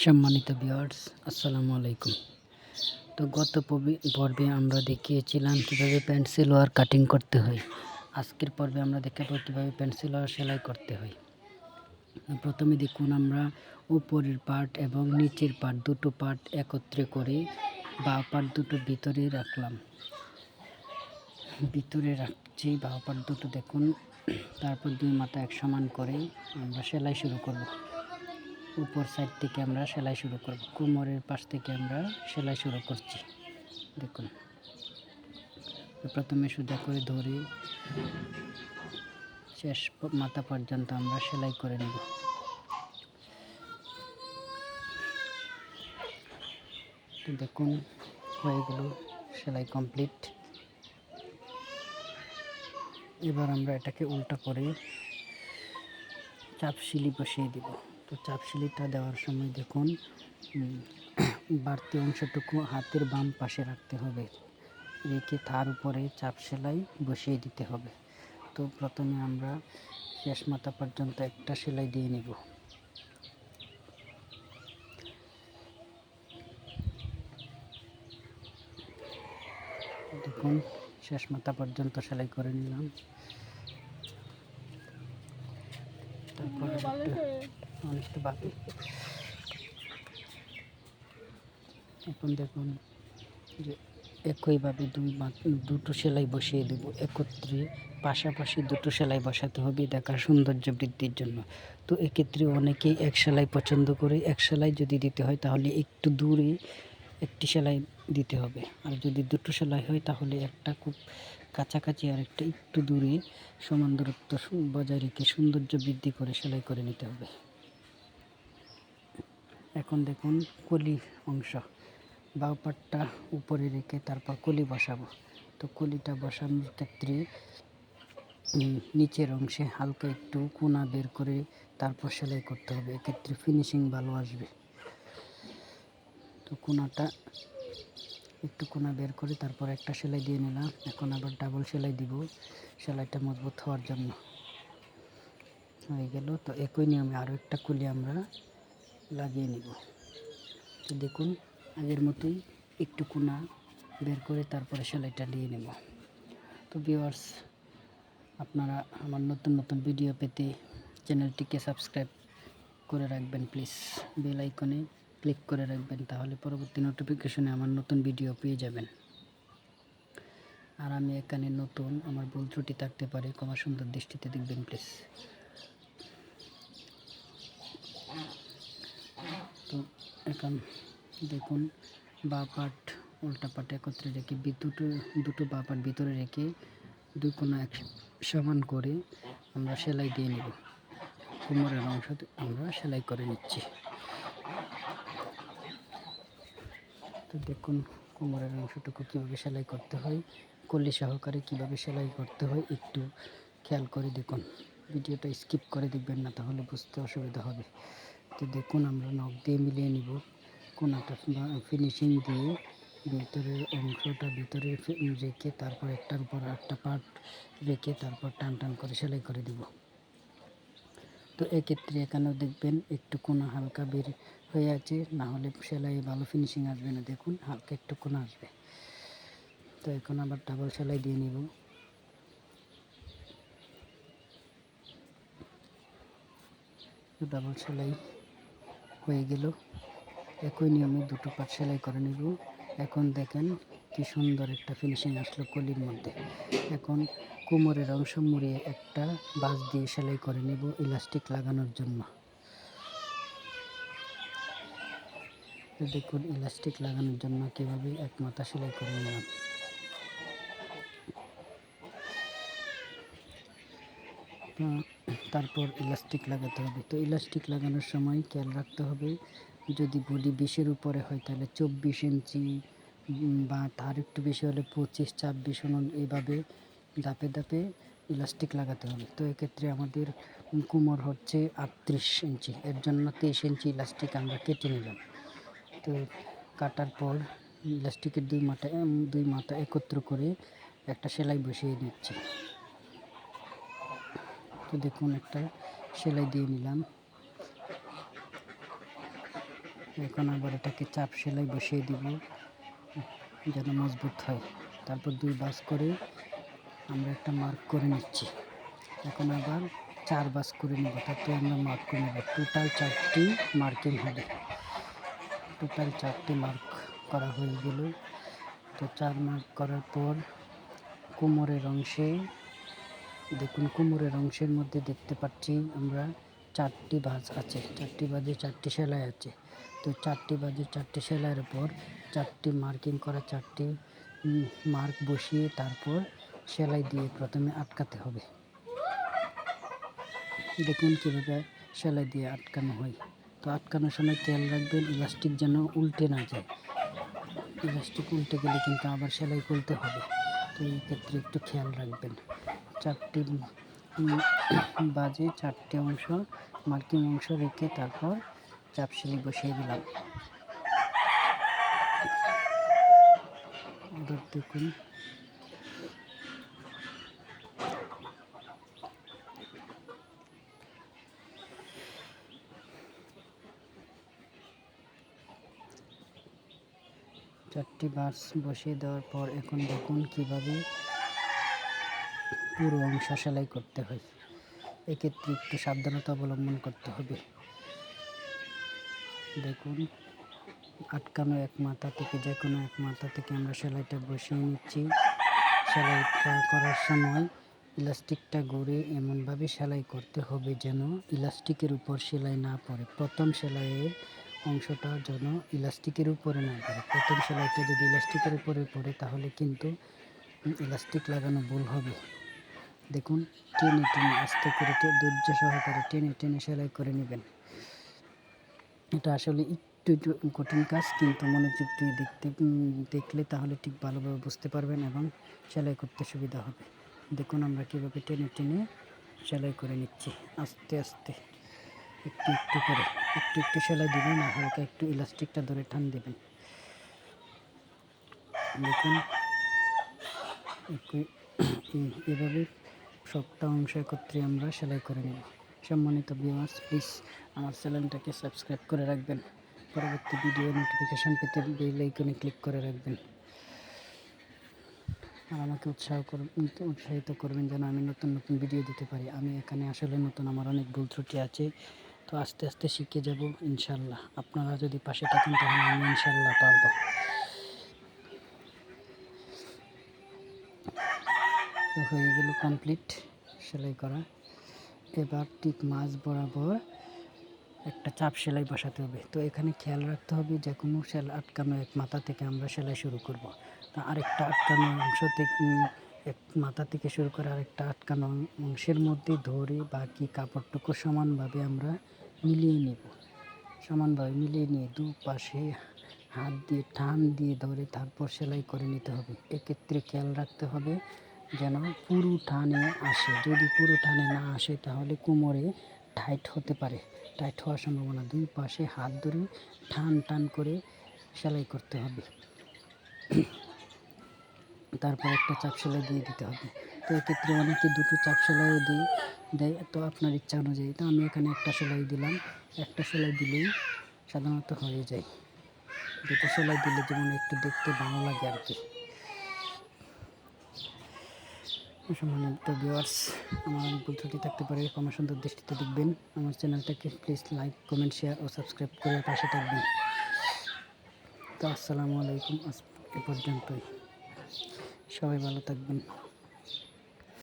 সম্মানিত ভিউয়ার্স, আসসালামু আলাইকুম। তো গত পর্বে আমরা দেখিয়েছিলাম কিভাবে পেন্সিল ওয়ার কাটিং করতে হয়। আজকের পর্বে আমরা দেখাবো কিভাবে পেন্সিল ওয়ার সেলাই করতে হয়। প্রথমে দেখুন, আমরা উপরের পার্ট এবং নিচের পার্ট দুটো পার্ট একত্রে করে বাঁ পার্ট দুটো ভিতরে রাখলাম। ভিতরে রাখছি বাঁ পার্ট দুটো, দেখুন। তারপর দুই মাথা এক সমান করে আমরা সেলাই শুরু করব। উপর সাইড থেকে আমরা সেলাই শুরু করব, কোমরের পাশ থেকে আমরা সেলাই শুরু করছি। দেখুন, প্রথমে সোজা করে ধরে শেষ মাথা পর্যন্ত আমরা সেলাই করে নেব। তো দেখুন, হয়ে গেল, সেলাই কমপ্লিট। এবার আমরা এটাকে উল্টা করে চাপ সিলি বসিয়ে দিব। তো চাপ সিলিটা দেওয়ার সময় দেখুন, বাড়তি অংশটুকু হাতের বাম পাশে রাখতে হবে, রেখে তার উপরে চাপ সেলাই বসিয়ে দিতে হবে। তো প্রথমে আমরা শেষ মাথা পর্যন্ত একটা সেলাই দিয়ে নিব। দেখুন, শেষ মাথা পর্যন্ত সেলাই করে নিলাম। তারপর অনেকটা বাকি। এখন দেখুন যে একইভাবে দুটো সেলাই বসিয়ে দেব একত্রে, পাশাপাশি দুটো সেলাই বসাতে হবে দেখার সৌন্দর্য বৃদ্ধির জন্য। তো এক্ষেত্রে অনেকেই এক সেলাই পছন্দ করে, এক সেলাই যদি দিতে হয় তাহলে একটু দূরে একটি সেলাই দিতে হবে, আর যদি দুটো সেলাই হয় তাহলে একটা খুব কাছাকাছি আর একটা একটু দূরে সমান দূরত্ব বজায় রেখে সৌন্দর্য বৃদ্ধি করে সেলাই করে নিতে হবে। এখন দেখুন, কলি অংশ বাঁ পাটটা উপরে রেখে তারপর কলি বসাবো। তো কলিটা বসানোর ক্ষেত্রে নিচের অংশে হালকা একটু কোনা বের করে তারপর সেলাই করতে হবে, এক্ষেত্রে ফিনিশিং ভালো আসবে। তো একটু কোনা বের করে তারপর একটা সেলাই দিয়ে নিলাম। এখন আবার ডাবল সেলাই দিব সেলাইটা মজবুত হওয়ার জন্য। হয়ে গেল। তো একই নিয়মে আরও একটা কলি আমরা লাগিয়ে নিব। তো দেখুন, আগের মতোই একটু কোনা বের করে তারপরে সেলাইটা দিয়ে নেব। তো ভিউয়ার্স, আপনারা আমার নতুন নতুন ভিডিও পেতে চ্যানেলটিকে সাবস্ক্রাইব করে রাখবেন প্লিজ, বেল আইকনে ক্লিক করে রাখবেন, তাহলে পরবর্তী নোটিফিকেশনে আমার নতুন ভিডিও পেয়ে যাবেন। আর আমি এখানে নতুন, আমার ভুল ত্রুটি থাকতে পারে, ক্ষমা সুন্দর দৃষ্টিতে দেখবেন প্লিজ। তো এখন দেখুন, বাঁ পাট উল্টা পাট একত্রে রেখে দুটো বাঁ পাট ভিতরে রেখে দুই কোনা এক সমান করে আমরা সেলাই দিয়ে নেব। কোমরের অংশ আমরা সেলাই করে নিচ্ছি। তো দেখুন, কোমরের অংশটুকু কীভাবে সেলাই করতে হয়, কলি সহকারে কীভাবে সেলাই করতে হয় একটু খেয়াল করে দেখুন। ভিডিওটা স্কিপ করে দেখবেন না, তাহলে বুঝতে অসুবিধা হবে। তো দেখুন, আমরা নখ দিয়ে মিলিয়ে নিব, কোনাটা ফিনিশিং দিয়ে ভিতরের অংশটা ভিতরে রেখে তারপর একটার উপর একটা পার্ট রেখে তারপর টান করে সেলাই করে দিব। তো এক্ষেত্রে এখানেও দেখবেন একটু কোনা হালকা বের হয়ে আছে, না হলে সেলাই ভালো ফিনিশিং আসবে না। দেখুন, হালকা একটু কোনা আসবে। তো এখন আবার ডাবল সেলাই দিয়ে নিব। ডাবল সেলাই হয়ে গেল। একই নিয়মে দুটো পার্ট সেলাই করে নেব। এখন দেখেন কি সুন্দর একটা ফিনিশিং আসলো কলির মধ্যে। এখন কোমরের অংশ মুড়িয়ে একটা বাঁশ দিয়ে সেলাই করে নেব ইলাস্টিক লাগানোর জন্য। দেখুন, ইলাস্টিক লাগানোর জন্য কীভাবে এক মাথা সেলাই করে নিলাম। তারপর ইলাস্টিক লাগাতে হবে। তো ইলাস্টিক লাগানোর সময় খেয়াল রাখতে হবে, যদি বডি 20-এর উপরে হয় তাহলে 24 ইঞ্চি বা তার একটু বেশি হলে 25-26 এইভাবে ধাপে ধাপে ইলাস্টিক লাগাতে হবে। তো এক্ষেত্রে আমাদের কোমর হচ্ছে 38 ইঞ্চি, এর জন্য 23 ইঞ্চি ইলাস্টিক আমরা কেটে নিলাম। তো কাটার পর ইলাস্টিকের দুই মাথা একত্র করে একটা সেলাই বসিয়ে দিচ্ছি। তো দেখুন, একটা সেলাই দিয়ে নিলাম। এখন আবার এটাকে চাপ সেলাই বসিয়ে দিব যেন মজবুত হয়। তারপর 2 ভাঁজ করে আমরা একটা মার্ক করে নিচ্ছি। এখন আবার 4 ভাঁজ করে নেব, তাতে আমরা মার্ক করে নেব। টোটাল 4টি মার্কিং হবে। টোটাল 4টি মার্ক করা হয়ে গেল। তো 4 মার্ক করার পর কোমরের অংশে দেখুন, কোমরের অংশের মধ্যে দেখতে পাচ্ছি আমরা 4টি ভাঁজ আছে, 4টি ভাঁজে 4টি সেলাই আছে। তো 4টি ভাঁজে 4টি সেলাইয়ের উপর 4টি মার্কিং করা 4টি মার্ক বসিয়ে তারপর সেলাই দিয়ে প্রথমে আটকাতে হবে। দেখুন কীভাবে সেলাই দিয়ে আটকানো হয়। তো আটকানোর সময় খেয়াল রাখবেন ইলাস্টিক যেন উল্টে না যায়। ইলাস্টিক উল্টে গেলে কিন্তু আবার সেলাই করতে হবে। তো এই ক্ষেত্রে একটু খেয়াল রাখবেন। 4টি বাজে 4টি অংশ মার্কিং অংশ রেখে তারপর চাপ সেলাই বসিয়ে দিলাম। এবার দেখুন চারটি ভাঁজ বসিয়ে দেওয়ার পর এখন দেখুন কিভাবে পুরো অংশ সেলাই করতে হয়। এক্ষেত্রে একটু সাবধানতা অবলম্বন করতে হবে। দেখুন আটকানো এক মাথা থেকে যে কোনো এক মাথা থেকে আমরা সেলাইটা বসিয়ে নিচ্ছি। সেলাইটা করার সময় ইলাস্টিকটা ঘুরে এমনভাবে সেলাই করতে হবে যেন ইলাস্টিকের উপর সেলাই না পড়ে। প্রথম সেলাইয়ের অংশটা যেন ইলাস্টিকের উপরে না পড়ে। প্রথম সেলাইটা যদি ইলাস্টিকের উপরে পড়ে তাহলে কিন্তু ইলাস্টিক লাগানো ভুল হবে। দেখুন টেনে টেনে আস্তে করে ধৈর্য সহকারে টেনে টেনে সেলাই করে নেবেন। এটা আসলে একটু কঠিন কাজ, কিন্তু মনোযোগ দিয়ে দেখলে তাহলে ঠিক ভালোভাবে বুঝতে পারবেন এবং সেলাই করতে সুবিধা হবে। দেখুন আমরা কীভাবে টেনে টেনে সেলাই করে নিচ্ছি আস্তে আস্তে, একটু একটু করে একটু একটু সেলাই দিবেন আর হালকা একটু ইলাস্টিকটা ধরে টান দেবেন। দেখুন এভাবে সবটা অংশ একত্রে আমরা সেলাই করে নেব। সম্মানিত ভিউয়ার্স, প্লিজ আমার চ্যানেলটাকে সাবস্ক্রাইব করে রাখবেন। পরবর্তী ভিডিও নোটিফিকেশান পেতে বেল আইকনে ক্লিক করে রাখবেন আর আমাকে উৎসাহিত করবেন যেন আমি নতুন নতুন ভিডিও দিতে পারি। আমি এখানে আসলে নতুন, আমার অনেক ভুল ত্রুটি আছে। তো আস্তে আস্তে শিখে যাব ইনশাল্লাহ। আপনারা যদি পাশে থাকেন তাহলে আমি ইনশাল্লাহ পারবো। তো হয়ে গেল কমপ্লিট সেলাই করা। এবার ঠিক মাঝ বরাবর একটা চাপ সেলাই বসাতে হবে। তো এখানে খেয়াল রাখতে হবে যে কোনো আটকানো এক মাথা থেকে আমরা সেলাই শুরু করব। তো আরেকটা আটকানো অংশ থেকে এক মাথা থেকে শুরু করে আরেকটা আটকানো অংশের মধ্যে ধরে বাকি কাপড়টুকু সমানভাবে আমরা মিলিয়ে নেব। সমানভাবে মিলিয়ে নিয়ে দুপাশে হাত দিয়ে টান দিয়ে ধরে তারপর সেলাই করে নিতে হবে। এক্ষেত্রে খেয়াল রাখতে হবে যেন পুরো টানে আসে। যদি পুরো টানে না আসে তাহলে কোমরে টাইট হতে পারে, টাইট হওয়ার সম্ভাবনা। দুই পাশে হাত ধরে টান টান করে সেলাই করতে হবে। তারপর একটা চাপ সেলাই দিয়ে দিতে হবে। তো এক্ষেত্রে অনেকে দুটো চাপ সেলাইও দেয়, তো আপনার ইচ্ছা অনুযায়ী। তো আমি এখানে একটা সেলাই দিলাম, একটা সেলাই দিলেই সাধারণত হয়ে যায়। দুটো সেলাই দিলে যেমন একটু দেখতে ভালো লাগে আর কি। সম্মানিত ভিউয়ার্স, আমার অনেক ভুল ত্রুটি থাকতে পারে, ক্ষমা সুন্দর দৃষ্টিতে দেখবেন। আমার চ্যানেলটাকে প্লিজ লাইক, কমেন্ট, শেয়ার ও সাবস্ক্রাইব করে পাশে থাকবেন। তো আসসালামু আলাইকুম, আজ এ পর্যন্তই। সবাই ভালো থাকবেন।